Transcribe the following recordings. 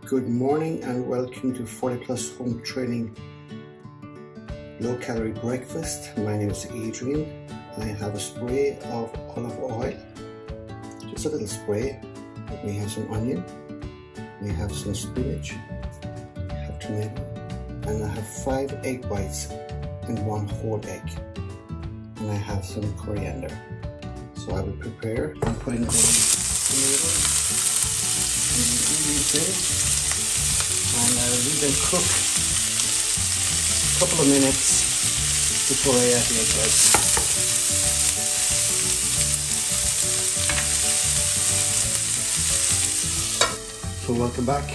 Good morning and welcome to 40 Plus Home Training Low Calorie Breakfast. My name is Adrian. I have a spray of olive oil, just a little spray. We have some onion, we have some spinach, we have tomato, and I have 5 egg whites and 1 whole egg. And I have some coriander. So I will prepare. I'm putting the tomato and the ingredients in. And I'll leave them cook a couple of minutes before I add the egg whites. So welcome back.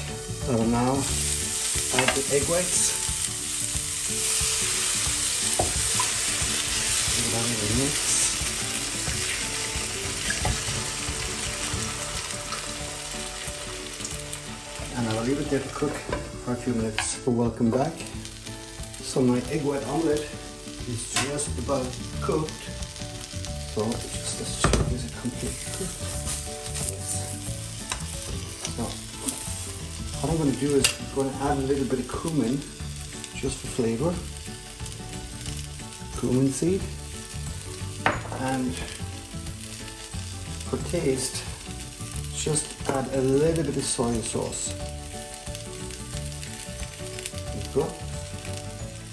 I will now add the egg whites. Give that a little mix. And I'll leave it there to cook for a few minutes. So welcome back. So my egg white omelette is just about cooked. So let's check, is it completely cooked? Yes. So what I'm going to do is I'm going to add a little bit of cumin just for flavor. Cumin seed. And for taste, just add a little bit of soy sauce. There you go.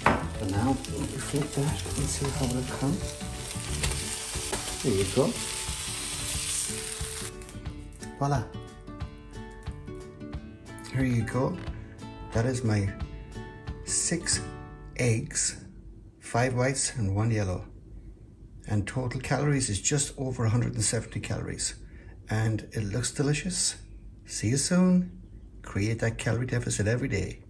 So now we flip that and see how it comes. There you go. Voila. Here you go. That is my 6 eggs, 5 whites and 1 yellow. And total calories is just over 170 calories. And it looks delicious. See you soon. Create that calorie deficit every day.